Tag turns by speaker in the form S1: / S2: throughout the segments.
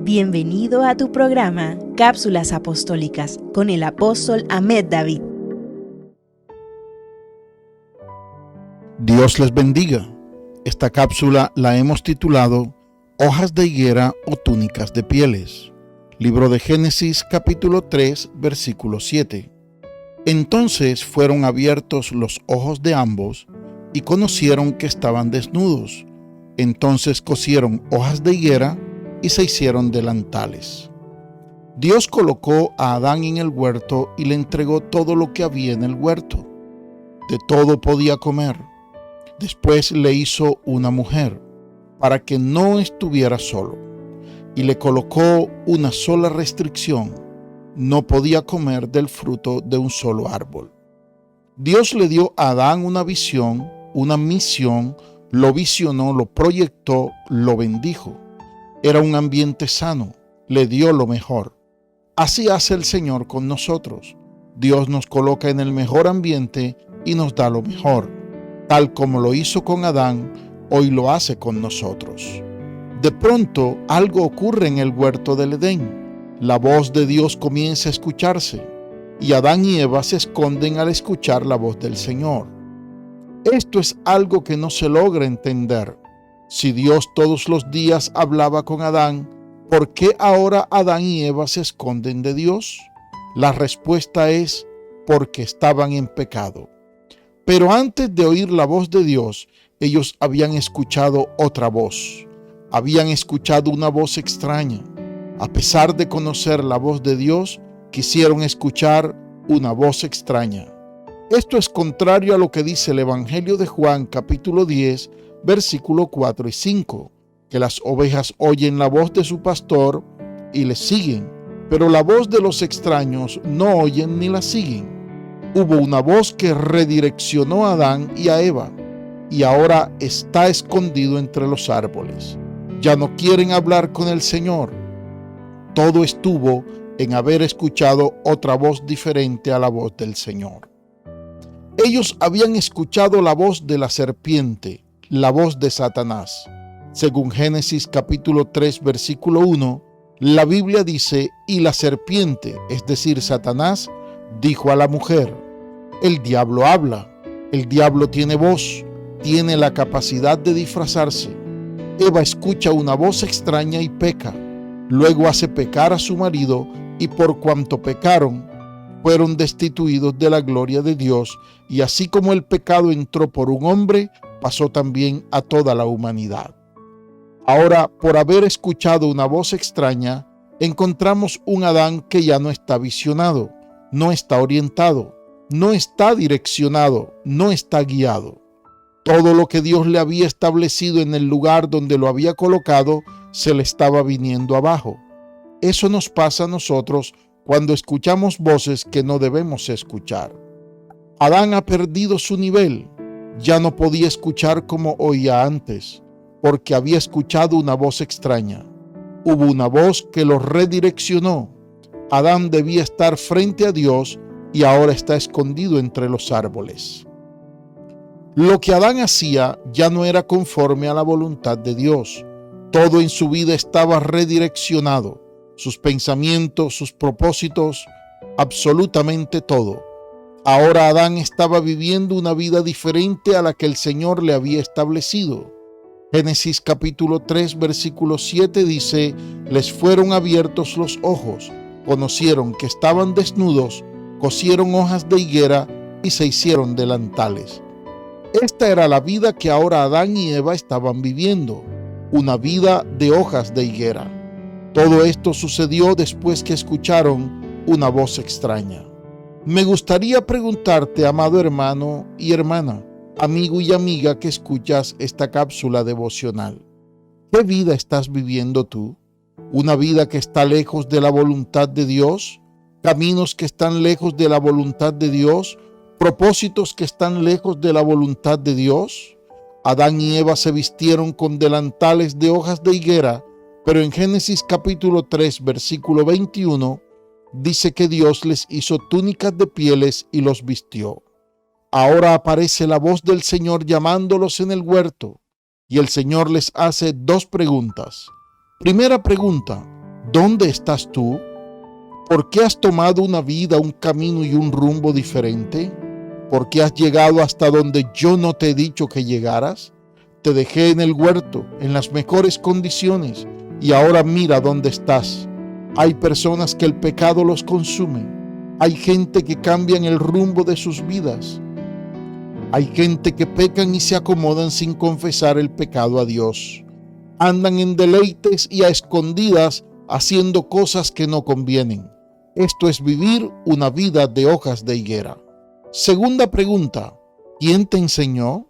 S1: Bienvenido a tu programa Cápsulas Apostólicas con el apóstol Ahmed David.
S2: Dios les bendiga. Esta cápsula la hemos titulado Hojas de higuera o túnicas de pieles. Libro de Génesis capítulo 3 versículo 7. Entonces fueron abiertos los ojos de ambos y conocieron que estaban desnudos. Entonces cosieron hojas de higuera y se hicieron delantales. Dios colocó a Adán en el huerto y le entregó todo lo que había en el huerto. De todo podía comer. Después le hizo una mujer para que no estuviera solo y le colocó una sola restricción: no podía comer del fruto de un solo árbol. Dios le dio a Adán una visión, una misión, lo visionó, lo proyectó, lo bendijo. Era un ambiente sano, le dio lo mejor. Así hace el Señor con nosotros. Dios nos coloca en el mejor ambiente y nos da lo mejor. Tal como lo hizo con Adán, hoy lo hace con nosotros. De pronto, algo ocurre en el huerto del Edén. La voz de Dios comienza a escucharse, y Adán y Eva se esconden al escuchar la voz del Señor. Esto es algo que no se logra entender. Si Dios todos los días hablaba con Adán, ¿por qué ahora Adán y Eva se esconden de Dios? La respuesta es porque estaban en pecado. Pero antes de oír la voz de Dios, ellos habían escuchado otra voz. Habían escuchado una voz extraña. A pesar de conocer la voz de Dios, quisieron escuchar una voz extraña. Esto es contrario a lo que dice el Evangelio de Juan, capítulo 10, versículo 4 y 5, que las ovejas oyen la voz de su pastor y le siguen, pero la voz de los extraños no oyen ni la siguen. Hubo una voz que redireccionó a Adán y a Eva, y ahora está escondido entre los árboles. Ya no quieren hablar con el Señor. Todo estuvo en haber escuchado otra voz diferente a la voz del Señor. Ellos habían escuchado la voz de la serpiente, la voz de Satanás. Según Génesis capítulo 3 versículo 1, la Biblia dice: y la serpiente, es decir, Satanás, dijo a la mujer. El diablo habla, el diablo tiene voz, tiene la capacidad de disfrazarse. Eva escucha una voz extraña y peca. Luego hace pecar a su marido, y por cuanto pecaron, fueron destituidos de la gloria de Dios, y así como el pecado entró por un hombre, pasó también a toda la humanidad. Ahora, por haber escuchado una voz extraña, encontramos un Adán que ya no está visionado, no está orientado, no está direccionado, no está guiado. Todo lo que Dios le había establecido en el lugar donde lo había colocado se le estaba viniendo abajo. Eso nos pasa a nosotros cuando escuchamos voces que no debemos escuchar. Adán ha perdido su nivel. Ya no podía escuchar como oía antes, porque había escuchado una voz extraña. Hubo una voz que lo redireccionó. Adán debía estar frente a Dios y ahora está escondido entre los árboles. Lo que Adán hacía ya no era conforme a la voluntad de Dios. Todo en su vida estaba redireccionado. Sus pensamientos, sus propósitos, absolutamente todo. Ahora Adán estaba viviendo una vida diferente a la que el Señor le había establecido. Génesis capítulo 3 versículo 7 dice: les fueron abiertos los ojos, conocieron que estaban desnudos, cosieron hojas de higuera y se hicieron delantales. Esta era la vida que ahora Adán y Eva estaban viviendo, una vida de hojas de higuera. Todo esto sucedió después que escucharon una voz extraña. Me gustaría preguntarte, amado hermano y hermana, amigo y amiga que escuchas esta cápsula devocional, ¿qué vida estás viviendo tú? ¿Una vida que está lejos de la voluntad de Dios? ¿Caminos que están lejos de la voluntad de Dios? ¿Propósitos que están lejos de la voluntad de Dios? Adán y Eva se vistieron con delantales de hojas de higuera, pero en Génesis capítulo 3 versículo 21 dice que Dios les hizo túnicas de pieles y los vistió. Ahora aparece la voz del Señor llamándolos en el huerto, y el Señor les hace dos preguntas. Primera pregunta: ¿Dónde estás tú? ¿Por qué has tomado una vida, un camino y un rumbo diferente? ¿Por qué has llegado hasta donde yo no te he dicho que llegaras? Te dejé en el huerto, en las mejores condiciones, y ahora mira dónde estás. Hay personas que el pecado los consume. Hay gente que cambian el rumbo de sus vidas. Hay gente que pecan y se acomodan sin confesar el pecado a Dios. Andan en deleites y a escondidas haciendo cosas que no convienen. Esto es vivir una vida de hojas de higuera. Segunda pregunta, ¿quién te enseñó?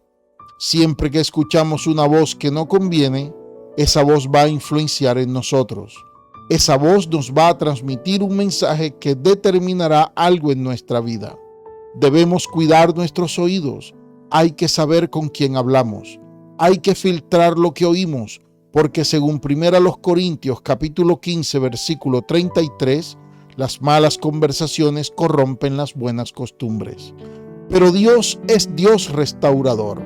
S2: Siempre que escuchamos una voz que no conviene, esa voz va a influenciar en nosotros. Esa voz nos va a transmitir un mensaje que determinará algo en nuestra vida. Debemos cuidar nuestros oídos. Hay que saber con quién hablamos. Hay que filtrar lo que oímos, porque según 1 Corintios capítulo 15, versículo 33, las malas conversaciones corrompen las buenas costumbres. Pero Dios es Dios restaurador.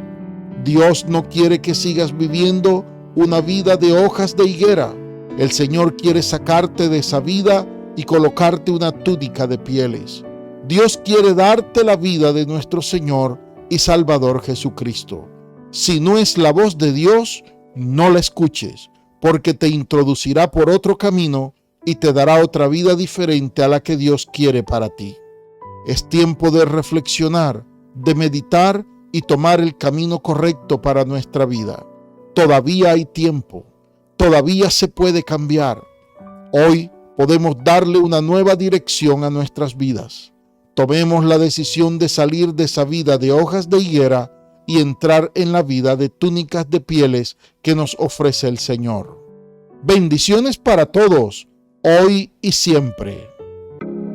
S2: Dios no quiere que sigas viviendo una vida de hojas de higuera. El Señor quiere sacarte de esa vida y colocarte una túnica de pieles. Dios quiere darte la vida de nuestro Señor y Salvador Jesucristo. Si no es la voz de Dios, no la escuches, porque te introducirá por otro camino y te dará otra vida diferente a la que Dios quiere para ti. Es tiempo de reflexionar, de meditar y tomar el camino correcto para nuestra vida. Todavía hay tiempo, todavía se puede cambiar. Hoy podemos darle una nueva dirección a nuestras vidas. Tomemos la decisión de salir de esa vida de hojas de higuera y entrar en la vida de túnicas de pieles que nos ofrece el Señor. Bendiciones para todos, hoy y siempre.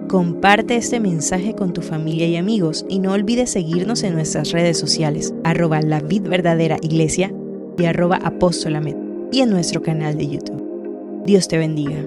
S1: Comparte este mensaje con tu familia y amigos y no olvides seguirnos en nuestras redes sociales, @La Vid Verdadera Iglesia y @Apóstol Amed, y en nuestro canal de YouTube. Dios te bendiga.